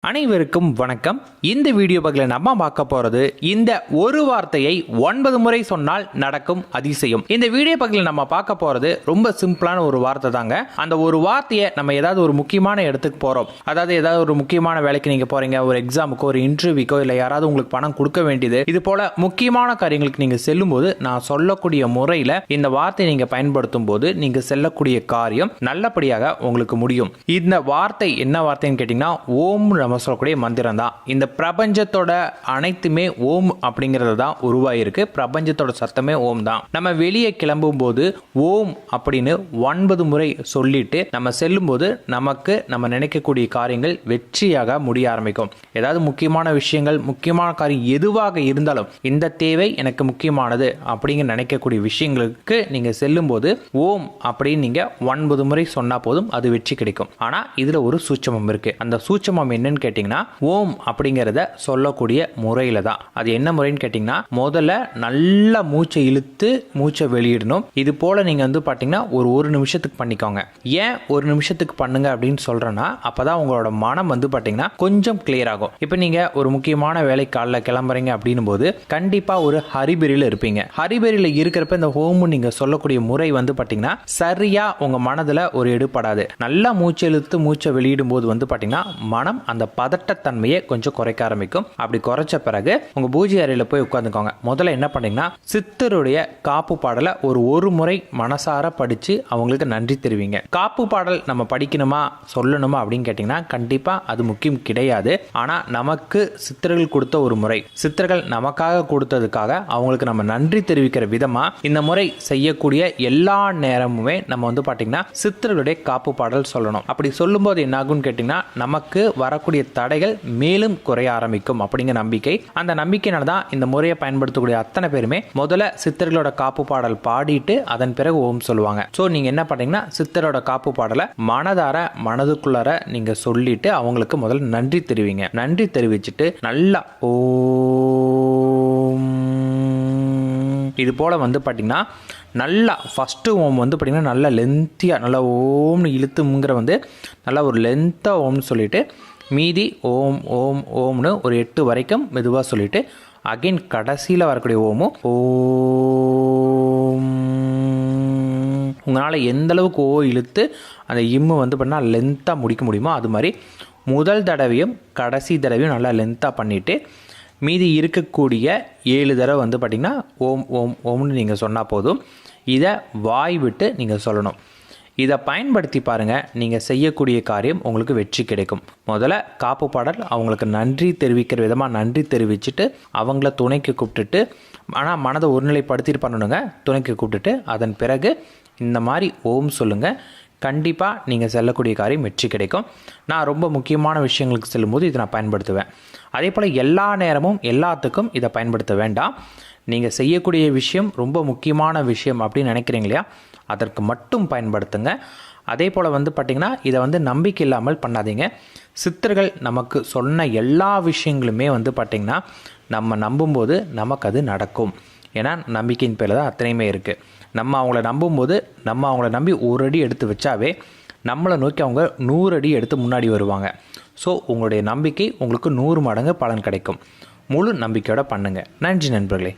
அனைவருக்கும் வணக்கம். இந்த வீடியோ பகுதியில் நம்ம பார்க்க போறது இந்த ஒரு வார்த்தையை 9 முறை சொன்னால் நடக்கும் அதிசயம். இந்த வீடியோ பகுதியில் நம்ம பார்க்க போறது ரொம்ப சிம்பிளான ஒரு வார்த்தை தாங்க. அந்த ஒரு வார்த்தையை நம்ம ஏதாவது ஒரு முக்கியமான இடத்துக்கு போறோம், அதாவது ஏதாவது ஒரு முக்கியமான வேலைக்கு நீங்க போறீங்க, ஒரு எக்ஸாமுக்கோ ஒரு இன்டர்வியூக்கோ இல்லை யாராவது உங்களுக்கு பணம் கொடுக்க வேண்டியது, இது போல முக்கியமான காரியங்களுக்கு நீங்க செல்லும் போது நான் சொல்லக்கூடிய முறையில் இந்த வார்த்தையை நீங்க பயன்படுத்தும் போது நீங்க செல்லக்கூடிய காரியம் நல்லபடியாக உங்களுக்கு முடியும். இந்த வார்த்தை என்ன வார்த்தைன்னு கேட்டீங்கன்னா ஓம் நம்ம சொல்லக்கூடிய மந்திரம் தான். இந்த பிரபஞ்சத்தோட அனைத்துமே ஓம் அப்படிங்கிறது தான் உருவாயிருக்கு. பிரபஞ்சத்தோட சத்தமே ஓம் தான். நம்ம வெளியே கிளம்பும் போது ஓம் அப்படின்னு 9 முறை சொல்லிட்டு நம்ம செல்லும் போது நமக்கு நம்ம நினைக்கக்கூடிய காரியங்கள் வெற்றியாக முடிய ஆரம்பிக்கும். ஏதாவது முக்கியமான விஷயங்கள், முக்கியமான காரியம் எதுவாக இருந்தாலும் இந்த தேவை எனக்கு முக்கியமானது அப்படிங்க நினைக்கக்கூடிய விஷயங்களுக்கு நீங்க செல்லும் போது ஓம் அப்படின்னு நீங்க 9 முறை சொன்னா போதும், அது வெற்றி கிடைக்கும். ஆனா இதுல ஒரு சூட்சமம் இருக்கு. அந்த சூட்சமம் என்னன்னு கேட்டீங்கன்னா ஓம் அப்படிங்கறத சொல்லக்கூடிய முறையில தான். அது என்ன முறைன்னு கேட்டீங்கன்னா, முதல்ல நல்ல மூச்சை இழுத்து மூச்சை வெளியிடணும். இது போல நீங்க பாத்தீங்கன்னா ஒரு நிமிஷத்துக்கு பண்ணிக்கோங்க. ஏன் ஒரு நிமிஷத்துக்கு பண்ணுங்க அப்படின்னு சொல்றேன்னா, அப்பதான் உங்களோட மனம் பாத்தீங்கன்னா கொஞ்சம் கிளியர் ஆகும். இப்ப நீங்க ஒரு முக்கியமான வேலை காலைல கிளம்புறீங்க அப்படின்னும் போது கண்டிப்பா ஒரு ஹரிபெரியில இருப்பீங்க. ஹரிபெரியில இருக்கிறப்ப இந்த ஓம் நீங்க சொல்லக்கூடிய முறை பாத்தீங்கன்னா சரியா உங்க மனதுல ஒரு எடுபடாது. நல்லா மூச்சை இழுத்து மூச்சை வெளியிடும் போது பாத்தீங்கன்னா மனம் அந்த பதட்டத்தன்மையை கொஞ்சம் குறைக்க ஆரம்பிக்கும். அப்படி குறைச்ச பிறகு உங்க பூஜை அறையில போய் உட்கார்ந்துக்கோங்க. முதல்ல என்ன பண்ணீங்கன்னா, சித்தருடைய காப்பு பாடலை ஒரு முறை மனசார படிச்சு அவங்களுக்கு நன்றி தெரிவிங்க. காப்பு பாடல் நம்ம படிக்கணுமா சொல்லணுமா அப்படின்னு கேட்டீங்கன்னா கண்டிப்பா அது முக்கியம் கிடையாது. ஆனா நமக்கு சித்தர்கள் கொடுத்த ஒரு முறை, சித்தர்கள் நமக்காக கொடுத்ததுக்காக அவங்களுக்கு நம்ம நன்றி தெரிவிக்கிற விதமா இந்த முறை செய்யக்கூடிய எல்லா நேரமுமே நம்ம பாத்தீங்கன்னா சித்தர்களுடைய காப்பு பாடல் சொல்லணும். அப்படி சொல்லும் போது என்ன ஆகும்னு கேட்டீங்கன்னா, நமக்கு வரக்கூடிய தடைகள் மேலும் குறைய ஆரம்பிக்கும் அப்படிங்கிற நம்பிக்கை. அந்த நம்பிக்கையினால தான் இந்த முறையை பயன்படுத்தக்கூடிய அத்தனை பேருமே முதல்ல சித்தர்களோட காப்பு பாடல் பாடிட்டு அதன் பிறகு ஓம் சொல்லுவாங்க. சோ நீங்க என்ன பண்ணீங்கன்னா, சித்தரோட காப்பு பாடலை மனதார மனதுக்குள்ளார நீங்க சொல்லிட்டு அவங்களுக்கு முதல்ல நன்றி தெரிவிங்க. நன்றி தெரிவிச்சுட்டு நல்லா ஓம் இது போல பாத்தீங்கன்னா நல்லா ஃபஸ்ட்டு ஓம் பார்த்தீங்கன்னா நல்லா லென்த்தியாக நல்லா ஓம்னு இழுத்துங்கிற நல்லா ஒரு லென்த்தாக ஓம்னு சொல்லிவிட்டு மீதி ஓம் ஓம் ஓம்னு ஒரு 8 வரைக்கும் மெதுவாக சொல்லிவிட்டு அகைன் கடைசியில் வரக்கூடிய ஓமும் ஓம். உங்களால் எந்த அளவுக்கு ஓ இழுத்து அந்த இம்மு பண்ணால் லென்த்தாக முடிக்க முடியுமோ அது மாதிரி முதல் தடவையும் கடைசி தடவையும் நல்லா லென்த்தாக பண்ணிவிட்டு மீதி இருக்கக்கூடிய 7 தடவை பார்த்திங்கன்னா ஓம் ஓம் ஓம்னு நீங்கள் சொன்னால் போதும். இதை வாய் விட்டு நீங்கள் சொல்லணும். இதை பயன்படுத்தி பாருங்கள், நீங்கள் செய்யக்கூடிய காரியம் உங்களுக்கு வெற்றி கிடைக்கும். முதல்ல காப்பு பாடல் அவங்களுக்கு நன்றி தெரிவிக்கிற விதமாக நன்றி தெரிவிச்சுட்டு அவங்கள துணைக்கு கூப்பிட்டுட்டு, ஆனால் மனதை ஒருநிலைப்படுத்திட்டு பண்ணணுங்க. துணைக்கு கூப்பிட்டுட்டு அதன் பிறகு இந்த மாதிரி ஓம் சொல்லுங்கள். கண்டிப்பாக நீங்கள் செல்லக்கூடிய காரியம் வெற்றி கிடைக்கும். நான் ரொம்ப முக்கியமான விஷயங்களுக்கு செல்லும்போது இதை நான் பயன்படுத்துவேன். அதே போல் எல்லா நேரமும் எல்லாத்துக்கும் இதை பயன்படுத்த வேண்டாம். நீங்கள் செய்யக்கூடிய விஷயம் ரொம்ப முக்கியமான விஷயம் அப்படின்னு நினைக்கிறீங்க இல்லையா, அதற்கு மட்டும் பயன்படுத்துங்க. அதே போல் பார்த்திங்கன்னா இதை நம்பிக்கை இல்லாமல் பண்ணாதீங்க. சித்தர்கள் நமக்கு சொன்ன எல்லா விஷயங்களுமே பார்த்திங்கன்னா நம்ம நம்பும்போது நமக்கு அது நடக்கும். ஏன்னா நம்பிக்கையின் பேரில் தான் அத்தனையுமே இருக்குது. நம்ம அவங்கள நம்பும்போது நம்ம அவங்கள நம்பி ஒரு அடி எடுத்து வச்சாவே நம்மளை நோக்கி அவங்க 100 அடி எடுத்து முன்னாடி வருவாங்க. ஸோ உங்களுடைய நம்பிக்கை உங்களுக்கு 100 மடங்கு பலன் கிடைக்கும். முழு நம்பிக்கையோட பண்ணுங்கள். நன்றி நண்பர்களே.